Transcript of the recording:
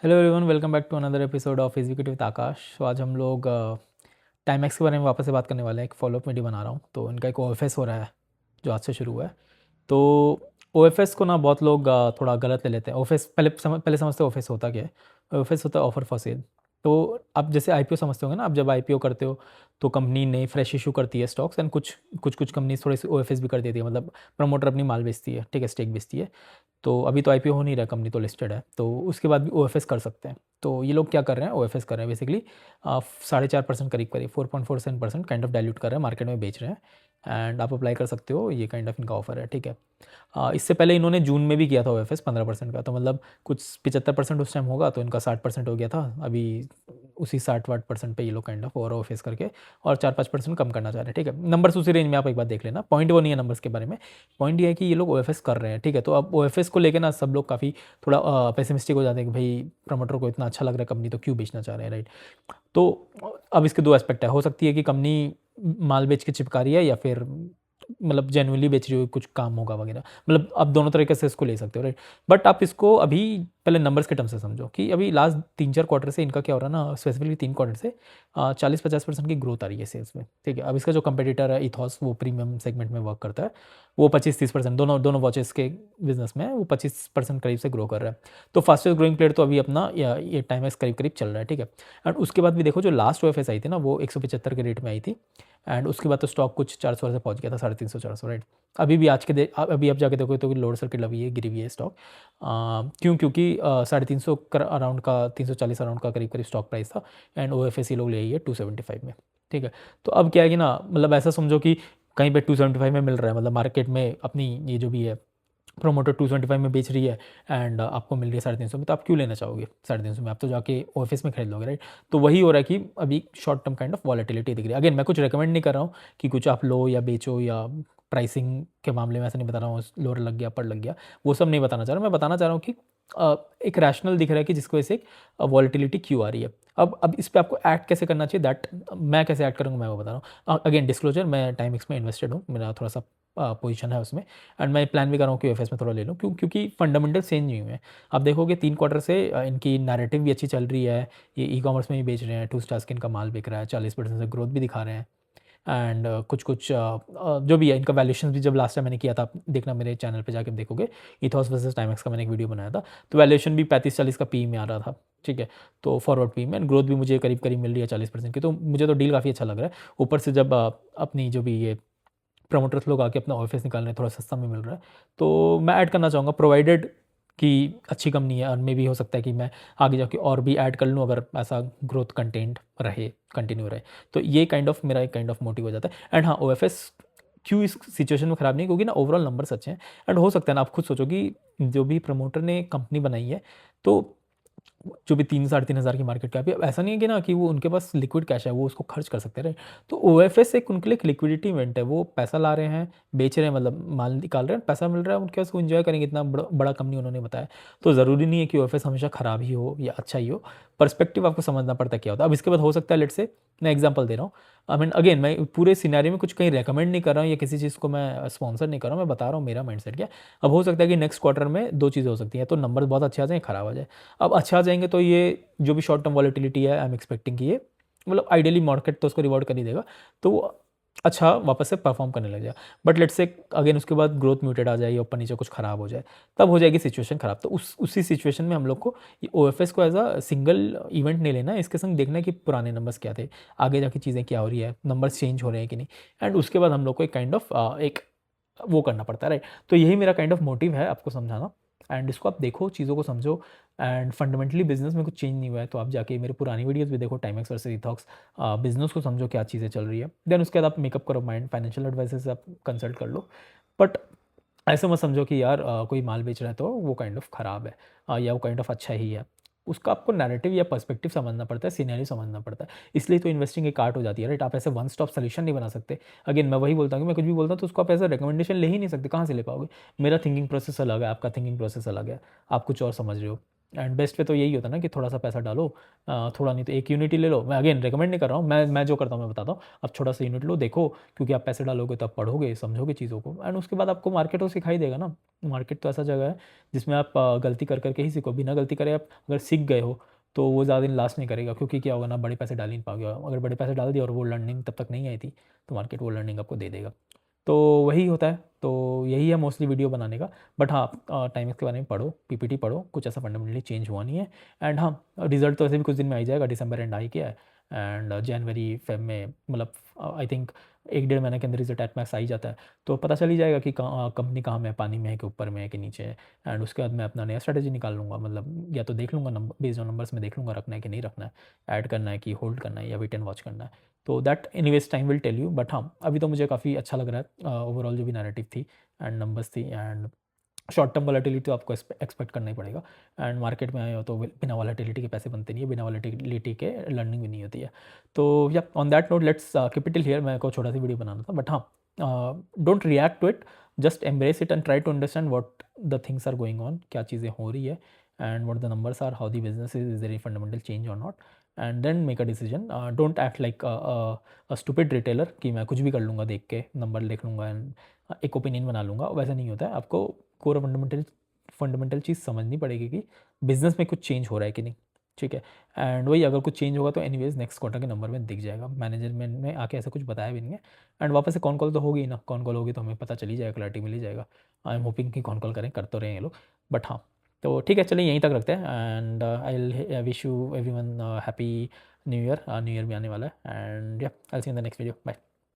Hello everyone, welcome back to another episode of executive with Akash. तो आज हम लोग टाइमैक्स के बारे में वापस से बात करने वाले हैं। एक फॉलोअप वीडियो बना रहा हूँ। तो इनका एक ओएफएस हो रहा है जो आज से शुरू हुआ है। तो ओएफएस को ना बहुत लोग थोड़ा गलत ले लेते हैं। ओएफएस पहले समझते हैं ओएफएस होता क्या है। ओएफएस होता है ऑफर फॉर सेल। तो आप जैसे आईपीओ समझते होंगे ना, आप जब आईपीओ करते हो तो कंपनी नई फ्रेश इशू करती है स्टॉक्स, एंड कुछ कंपनी थोड़ी सी ओएफएस भी कर देती है, मतलब प्रमोटर अपनी माल बेचती है, ठीक है, स्टेक बेचती है। तो अभी तो आईपीओ हो नहीं रहा, कंपनी तो लिस्टेड है, तो उसके बाद भी ओएफएस कर सकते हैं। तो ये लोग क्या कर रहे हैं, ओएफएस कर रहे हैं बेसिकली 4.5% करीब करीब 4.47% काइंड ऑफ डाइल्यूट कर रहे हैं, मार्केट में बेच रहे हैं। एंड आप अप्लाई कर सकते हो, ये काइंड ऑफ इनका ऑफर है, ठीक है। इससे पहले इन्होंने जून में भी किया था ओएफएस 15% का, तो मतलब कुछ 75% उस टाइम होगा, तो इनका 60% हो गया था। अभी उसी 60-60% पे ये लोग काइंड ऑफ और ओएफएस करके और 4-5% कम करना चाह रहे हैं, ठीक है। नंबर्स उसी रेंज में आप एक बार देख लेना, पॉइंट वो नहीं है नंबर्स के बारे में। पॉइंट ये है कि ये लोग ओएफएस कर रहे हैं, ठीक है। तो अब ओएफएस को लेकर ना सब लोग काफ़ी थोड़ा पेसिमिस्टिक हो जाते हैं कि भाई प्रमोटर को इतना अच्छा लग रहा है कंपनी, तो क्यों बेचना चाह रहे हैं, राइट। तो अब इसके दो एस्पेक्ट है, हो सकती है कि कंपनी माल बेच के चिपका रही है, या फिर मतलब जेन्युइनली बेच रही हो, कुछ काम होगा वगैरह, मतलब आप दोनों तरीके से इसको ले सकते हो, राइट। बट आप इसको अभी पहले नंबर्स के टर्म से समझो कि अभी लास्ट 3-4 क्वार्टर से इनका क्या हो रहा है ना, स्पेसिफिकली 3 क्वार्टर से 40-50% की ग्रोथ आ रही है सेल्स में, ठीक है। अब इसका जो कंपेटिटर है इथॉस, वो प्रीमियम सेगमेंट में वर्क करता है, वो 25-30% दोनों दोनों वॉचेस के बिजनेस में वो 25% करीब से ग्रो कर रहा है। तो फास्टेस्ट ग्रोइंग प्लेयर तो अभी अपना ये टाइम करीब करीब चल रहा है, ठीक है। एंड उसके बाद भी देखो, जो लास्ट ओएफएस आई थी ना, वो 175 के रेट में आई थी। एंड उसके बाद तो स्टॉक कुछ 400 से पहुंच गया था, 350-400, राइट। अभी भी आज के अभी आप जाके देखो तो लोअर सर्किट लगी है, गिरी हुई है स्टॉक। क्योंकि 350 अराउंड का, 340 अराउंड का करीब करीब स्टॉक प्राइस था। एंड ओ एफ लोग ले आई है 275 में, ठीक है। तो अब क्या है कि ना, मतलब ऐसा समझो कि कहीं पे 275 में मिल रहा है, मतलब मार्केट में अपनी ये जो भी है प्रोमोटर 275 में बेच रही है, एंड आपको मिल रही है 350 में, तो आप क्यों लेना चाहोगे 350 में? आप तो जाके ऑफिस में खरीद लोगे, राइट। तो वही हो रहा है कि अभी short term kind of volatility दिख रही है। अगेन मैं कुछ रिकमेंड नहीं कर रहा हूँ कि कुछ आप लो या बेचो, या प्राइसिंग के मामले में ऐसा नहीं बता रहा हूँ लोअर लग गया अपर लग गया, वो सब नहीं बताना चाह रहा हूँ। मैं बताना चाह रहा हूँ कि एक रैशनल दिख रहा है कि जिसकी वजह से एक वॉलेटिलिटी क्यों आ रही है। अब इस पर आपको एक्ट कैसे करना चाहिए, दैट मैं कैसे एक्ट करूँगा मैं वो बता रहा हूँ। अगेन डिस्क्लोजर, मैं टाइम में इन्वेस्टेड हूँ, मेरा थोड़ा सा पोजीशन है उसमें। एंड मैं प्लान भी कर रहा हूँ कि एफ में थोड़ा ले लूँ, क्योंकि फंडामेंटल चेंज नहीं हुए हैं। आप देखोगे 3 क्वार्टर से इनकी नैरेटिव भी अच्छी चल रही है, ये ई कॉमर्स में भी बेच रहे हैं, 2 स्टार स्किन का माल बिक रहा है, 40% से ग्रोथ भी दिखा रहे हैं। एंड जो भी है इनका वैल्यूशन भी, जब लास्ट टाइम मैंने किया था, आप देखना मेरे चैनल पे जाके देखोगे, इथॉस वर्सेस टाइमैक्स का मैंने एक वीडियो बनाया था, तो वैल्यूशन भी 35-40 का पी में आ रहा था, ठीक है। तो फॉरवर्ड पी में ग्रोथ भी मुझे करीब करीब मिल रही है 40% की, तो मुझे तो डील काफ़ी अच्छा लग रहा है। ऊपर से जब अपनी जो भी ये प्रमोटर्स लोग आके अपना ऑफिस निकाल रहे हैं, थोड़ा सस्ता में मिल रहा है, तो मैं ऐड करना चाहूँगा, प्रोवाइडेड कि अच्छी कंपनी है, और मे भी हो सकता है कि मैं आगे जाके और भी ऐड कर लूँ, अगर ऐसा ग्रोथ कंटेंट रहे, कंटिन्यू रहे। तो ये काइंड ऑफ मेरा एक काइंड ऑफ मोटिव हो जाता है। एंड हाँ, ओ क्यों इस सिचुएशन में ख़राब नहीं, क्योंकि ना ओवरऑल नंबर्स अच्छे हैं। एंड हो सकता है ना, आप खुद सोचो कि जो भी प्रमोटर ने कंपनी बनाई है, तो जो भी 3-3.5 हज़ार की मार्केट कैप है, अब ऐसा नहीं है कि ना कि वो उनके पास लिक्विड कैश है, वो उसको खर्च कर सकते हैं, राइट। तो ओएफएस एक उनके लिए एक लिक्विडिटी इवेंट है, वो पैसा ला रहे हैं, बेच रहे हैं, मतलब माल निकाल रहे हैं, पैसा मिल रहा है उनके पास, वो इन्जॉय करेंगे, इतना बड़ा बड़ा कंपनी उन्होंने बताया। तो ज़रूरी नहीं है कि ओएफएस हमेशा ख़राब ही हो या अच्छा ही हो, पर्सपेक्टिव आपको समझना पड़ता है क्या होता है। अब इसके बाद हो सकता है, लेट से मैं एग्जांपल दे रहा हूँ, आई मीन अगेन मैं पूरे सिनेरियो में कुछ कहीं रेकमेंड नहीं कर रहा हूँ या किसी चीज़ को मैं स्पॉन्सर नहीं कर रहा हूँ, मैं बता रहा हूँ मेरा माइंडसेट क्या। अब हो सकता है कि नेक्स्ट क्वार्टर में दो चीज़ें हो सकती हैं, तो नंबर बहुत अच्छे आ जाए, खराब आ जाए। अब अच्छे आ जाएंगे तो ये जो भी शॉर्ट टर्म वॉलेटिलिटी है, आई एम एक्सपेक्टिंग कि ये मतलब आइडियली मार्केट तो उसको रिवॉर्ड कर ही देगा, तो वो अच्छा वापस से परफॉर्म करने लग जाएगा। बट लेट्स से अगेन उसके बाद ग्रोथ म्यूटेड आ जाए या ऊपर नीचे कुछ खराब हो जाए, तब हो जाएगी सिचुएशन खराब। तो उसी सिचुएशन में हम लोग को ये ओ को एज अ सिंगल इवेंट नहीं लेना है, इसके संग देखना है कि पुराने नंबर्स क्या थे, आगे जाके चीज़ें क्या हो रही है, नंबर्स चेंज हो रहे हैं कि नहीं। एंड उसके बाद हम लोग को एक काइंड ऑफ एक वो करना पड़ता है, राइट। तो यही मेरा काइंड ऑफ मोटिव है आपको समझाना। एंड इसको आप देखो, चीज़ों को समझो। एंड फंडामेंटली बिजनेस में कुछ चेंज नहीं हुआ है, तो आप जाके मेरे पुरानी वीडियोस भी देखो, टाइमैक्स वर्सेस इथॉक्स, बिजनेस को समझो क्या चीज़ें चल रही है, देन उसके बाद आप मेकअप करो माइंड, फाइनेंशियल एडवाइजर से आप कंसल्ट कर लो। बट ऐसे मत समझो कि यार कोई माल बेच रहा है तो वो काइंड ऑफ ख़राब है, या वो काइंड ऑफ अच्छा ही है। उसका आपको नैरेटिव या पर्सपेक्टिव समझना पड़ता है, सिनेरियो समझना पड़ता है। इसलिए तो इन्वेस्टिंग एक आर्ट हो जाती है, राइट। आप ऐसे वन स्टॉप सोल्यूशन नहीं बना सकते। अगेन मैं वही बोलता हूँ कि मैं कुछ भी बोलता हूँ तो उसको आप ऐसा रिकमेंडेशन ले ही नहीं सकते, कहाँ से ले पाओगे। मेरा थिंकिंग प्रोसेस अलग है, आपका थिंकिंग प्रोसेस अलग है, आप कुछ और समझ रहे हो। एंड बेस्ट पे तो यही होता है ना कि थोड़ा सा पैसा डालो, थोड़ा नहीं तो एक यूनिट ही ले लो। मैं अगेन रिकमेंड नहीं कर रहा हूँ, मैं जो करता हूँ मैं बताता हूँ। आप छोटा सा यूनिट लो, देखो, क्योंकि आप पैसे डालोगे तो आप पढ़ोगे, समझोगे चीज़ों को, एंड उसके बाद आपको मार्केट तो सिखाई देगा ना। मार्केट तो ऐसा जगह है जिसमें आप गलती कर करके ही सीखो। बिना गलती करे आप अगर सीख गए हो तो वो ज़्यादा दिन लास्ट नहीं करेगा, क्योंकि क्या होगा ना, बड़े पैसे डाल ही नहीं पाओगे। अगर बड़े पैसे डाल दिए और वो लर्निंग तब तक नहीं आई थी, तो मार्केट वो लर्निंग आपको दे देगा। तो वही होता है, तो यही है मोस्टली वीडियो बनाने का। बट हाँ, टाइमिंग्स के बारे में पढ़ो, पीपीटी पढ़ो, कुछ ऐसा फंडामेंटली चेंज हुआ नहीं है। एंड हाँ, रिजल्ट तो ऐसे भी कुछ दिन में आ ही जाएगा, दिसंबर एंड आई गया है, एंड जनवरी फेब में, मतलब आई थिंक 1 डेढ़ महीने के अंदर रिजल्ट एट मैक्स आ ही जाता है। तो पता चल ही जाएगा कि कंपनी कहाँ में है, पानी में है कि ऊपर में है कि नीचे है। एंड उसके बाद मैं अपना नया स्ट्रेटेजी निकाल लूँगा, मतलब या तो देख लूँगा नंबर, बेस्ड ऑन नंबर्स में देख लूँगा रखना है कि नहीं रखना है, ऐड करना है कि होल्ड करना है या वेट एंड वॉच करना है। तो that anyways time will tell you. But हाँ, अभी तो मुझे काफ़ी अच्छा लग रहा है ओवरऑल जो भी नैरेटिव थी एंड नंबर्स थी। एंड शॉर्ट टर्म वॉलेटिलिटी तो आपको एक्सपेक्ट करना ही पड़ेगा। एंड मार्केट में आए हो तो बिना वॉलेटिलिटी के पैसे बनते नहीं है, बिना वॉलेटिलिटी के लर्निंग भी नहीं होती है। तो yeah on that note let's keep it till here. मेरे को छोटा सी वीडियो बनाना था, बट हाँ, don't react to it, just embrace it and try to understand what the things are going on, क्या चीज़ें हो रही है, and what the numbers are, how the business is there fundamental change और not, and then make a decision. Don't act like a stupid retailer कि मैं कुछ भी कर लूँगा, देख के नंबर देख लूँगा एंड एक ओपिनियन बना लूँगा। वैसा नहीं होता है, आपको कोर फंडामेंटल चीज़ समझनी पड़ेगी कि बिजनेस में कुछ चेंज हो रहा है कि नहीं, ठीक है। एंड वही, अगर कुछ चेंज होगा तो एनीवेज नेक्स्ट क्वार्टर के नंबर में दिख जाएगा। मैनेजमेंट ने आके ऐसा कुछ बताया भी नहीं है। एंड वापस से कॉन कॉल तो होगी ना, कॉन कॉल होगी तो हमें पता चल ही जाएगा, क्लैरिटी मिल ही जाएगा। आई एम होपिंग कि कॉन कॉल करें, कर तो रहे हैं ये लोग। बट हाँ, तो ठीक है, चलिए यहीं तक रखते हैं। And I wish you every one happy new year. New year भी आने वाला है। And yeah I see in the next video, bye.